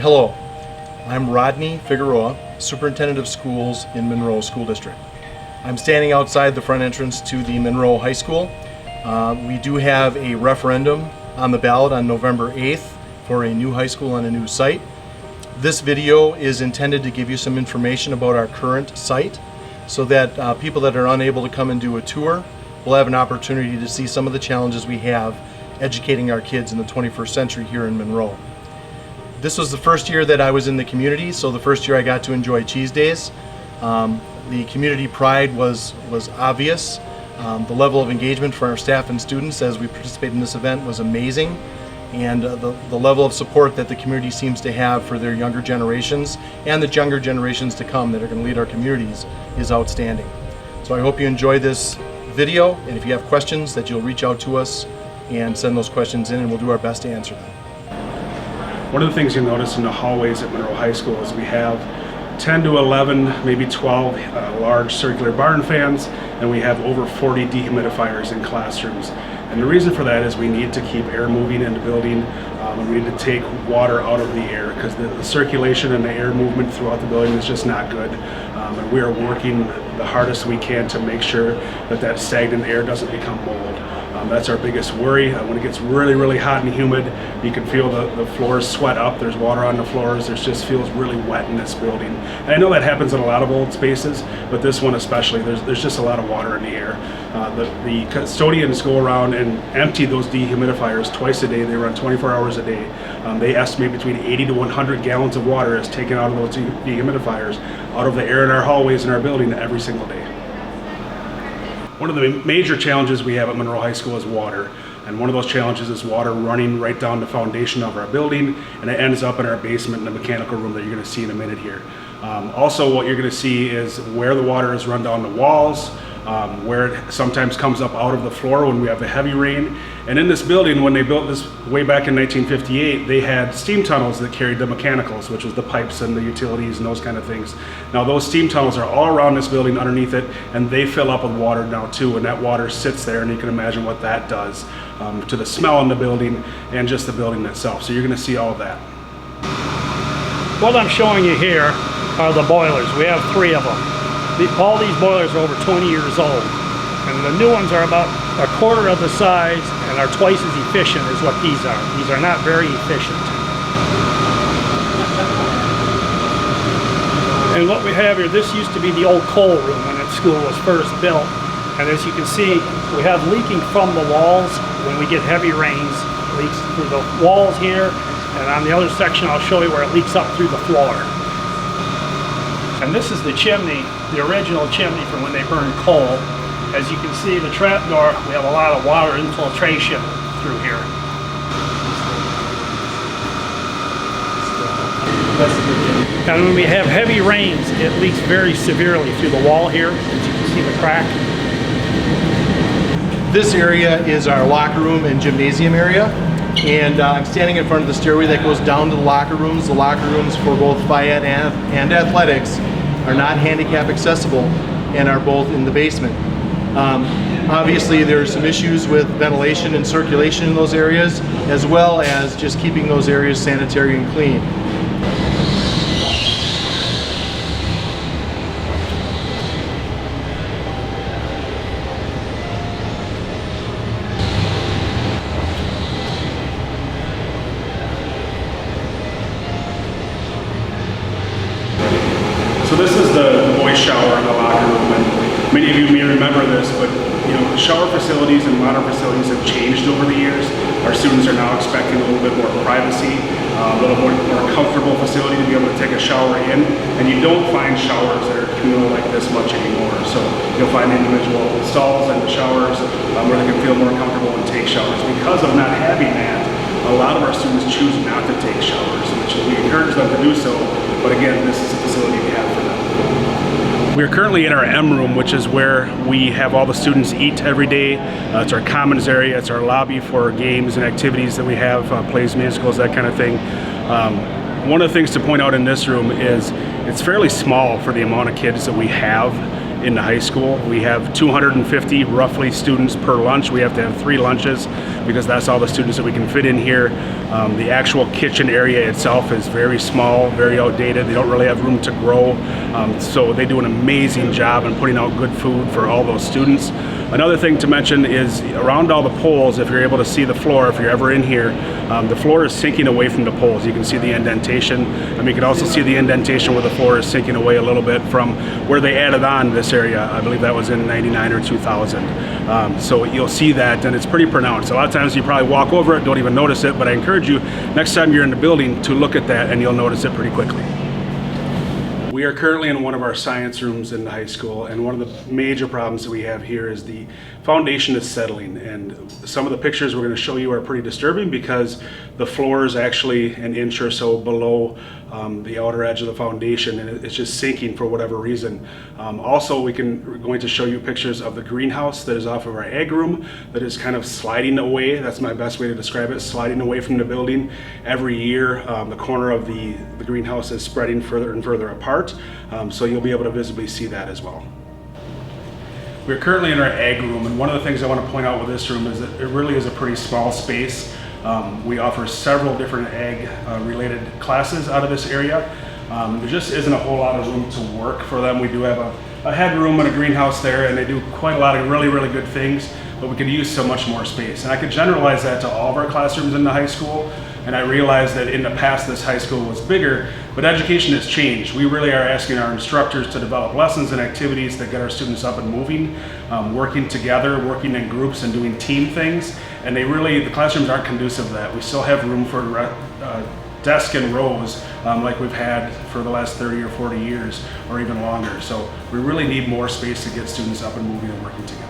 Hello, I'm Rodney Figueroa, Superintendent of Schools in MONROE School District. I'm standing outside the front entrance to the MONROE High School. We do have a referendum on the ballot on November 8th for a new high school on a new site. This video is intended to give you some information about our current site so that people that are unable to come and do a tour will have an opportunity to see some of the challenges we have educating our kids in the 21st century here in MONROE. This was the first year that I was in the community, so the first year I got to enjoy Cheese Days. The community pride was obvious. The level of engagement for our staff and students as we participated in this event was amazing. And the level of support that the community seems to have for their younger generations and the younger generations to come that are going to lead our communities is outstanding. So I hope you enjoy this video, and if you have questions that you'll reach out to us and send those questions in, and we'll do our best to answer them. One of the things you'll notice in the hallways at MONROE High School is we have 10 to 11, maybe 12 large circular barn fans, and we have over 40 dehumidifiers in classrooms. And the reason for that is we need to keep air moving in the building, and we need to take water out of the air because the circulation and the air movement throughout the building is just not good. And we are working the hardest we can to make sure that that stagnant air doesn't become mold. That's our biggest worry. When it gets really, really hot and humid, you can feel the floors sweat up. There's water on the floors. It just feels really wet in this building. And I know that happens in a lot of old spaces, but this one especially, there's just a lot of water in the air. The custodians go around and empty those dehumidifiers twice a day. They run 24 hours a day. They estimate between 80 to 100 gallons of water is taken out of those dehumidifiers, out of the air in our hallways in our building every single day. One of the major challenges we have at MONROE High School is water. And one of those challenges is water running right down the foundation of our building, and it ends up in our basement in the mechanical room that you're going to see in a minute here. Also, what you're going to see is where the water is run down the walls, where it sometimes comes up out of the floor when we have the heavy rain. And in this building, when they built this way back in 1958, they had steam tunnels that carried the mechanicals, which was the pipes and the utilities and those kind of things. Now those steam tunnels are all around this building underneath it, and they fill up with water now too, and that water sits there, and you can imagine what that does to the smell in the building and just the building itself. So you're going to see all of that. What I'm showing you here are the boilers. We have 3 of them. All these boilers are over 20 years old, and the new ones are about a quarter of the size and are twice as efficient as what these are. These are not very efficient. And what we have here, this used to be the old coal room when the school was first built. And as you can see, we have leaking from the walls when we get heavy rains. It leaks through the walls here, and on the other section I'll show you where it leaks up through the floor. And this is the chimney, the original chimney from when they burned coal. As you can see, the trapdoor, we have a lot of water infiltration through here. And when we have heavy rains, it leaks very severely through the wall here. As you can see the crack. This area is our locker room and gymnasium area. And I'm standing in front of the stairway that goes down to the locker rooms. The locker rooms for both Phi-Ed and athletics are not handicap accessible and are both in the basement. Obviously there's some issues with ventilation and circulation in those areas, as well as just keeping those areas sanitary and clean. So this is the boys' shower in the locker room, and many of you may remember this, but shower facilities and modern facilities have changed over the years. Our students are now expecting a little bit more privacy, a little more comfortable facility to be able to take a shower in, and you don't find showers that are communal like this much anymore. So you'll find individual stalls and the showers where they can feel more comfortable and take showers. Because of not having that, a lot of our students choose not to take showers, which we encourage them to do so, but again, this is a facility we have for them. We're currently in our M room, which is where we have all the students eat every day. It's our commons area, it's our lobby for games and activities that we have, plays, musicals, that kind of thing. One of the things to point out in this room is it's fairly small for the amount of kids that we have. in the high school. We have 250 roughly students per lunch. We have to have 3 lunches because that's all the students that we can fit in here. The actual kitchen area itself is very small, very outdated. They don't really have room to grow. So they do an amazing job in putting out good food for all those students. Another thing to mention is around all the poles, if you're able to see the floor, if you're ever in here, the floor is sinking away from the poles. You can see the indentation, and you can also see the indentation where the floor is sinking away a little bit from where they added on this area. I believe that was in 99 or 2000. So you'll see that, and it's pretty pronounced. A lot of times you probably walk over it, don't even notice it, but I encourage you, next time you're in the building, to look at that, and you'll notice it pretty quickly. We are currently in one of our science rooms in the high school, and one of the major problems that we have here is the foundation is settling, and some of the pictures we're going to show you are pretty disturbing because the floor is actually an inch or so below the outer edge of the foundation, and it's just sinking for whatever reason. Also, we're going to show you pictures of the greenhouse that is off of our ag room that is kind of sliding away. That's my best way to describe it, sliding away from the building. Every year, the corner of the greenhouse is spreading further and further apart, so you'll be able to visibly see that as well. We're currently in our ag room, and one of the things I want to point out with this room is that it really is a pretty small space. We offer several different ag related classes out of this area. There just isn't a whole lot of room to work for them. We do have a headroom and a greenhouse there, and they do quite a lot of really, really good things, but we could use so much more space. And I could generalize that to all of our classrooms in the high school. And I realized that in the past this high school was bigger, but education has changed. We really are asking our instructors to develop lessons and activities that get our students up and moving, working together, working in groups and doing team things. And the classrooms aren't conducive to that. We still have room for desk and rows like we've had for the last 30 or 40 years or even longer. So we really need more space to get students up and moving and working together.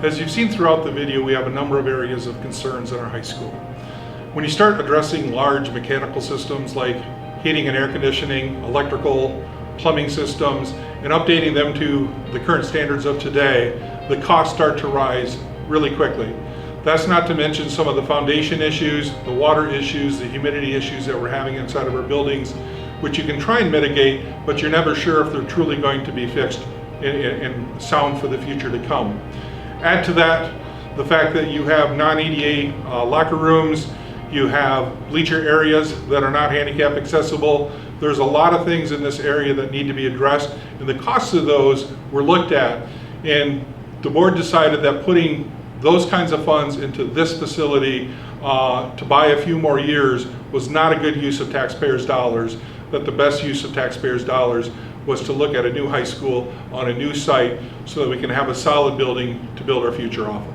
As you've seen throughout the video, we have a number of areas of concerns in our high school. When you start addressing large mechanical systems like heating and air conditioning, electrical, plumbing systems, and updating them to the current standards of today, the costs start to rise really quickly. That's not to mention some of the foundation issues, the water issues, the humidity issues that we're having inside of our buildings, which you can try and mitigate, but you're never sure if they're truly going to be fixed and sound for the future to come. Add to that the fact that you have non-ADA locker rooms, you have bleacher areas that are not handicap accessible. There's a lot of things in this area that need to be addressed, and the costs of those were looked at, and the board decided that putting those kinds of funds into this facility to buy a few more years was not a good use of taxpayers' dollars, that the best use of taxpayers' dollars was to look at a new high school on a new site so that we can have a solid building to build our future off of.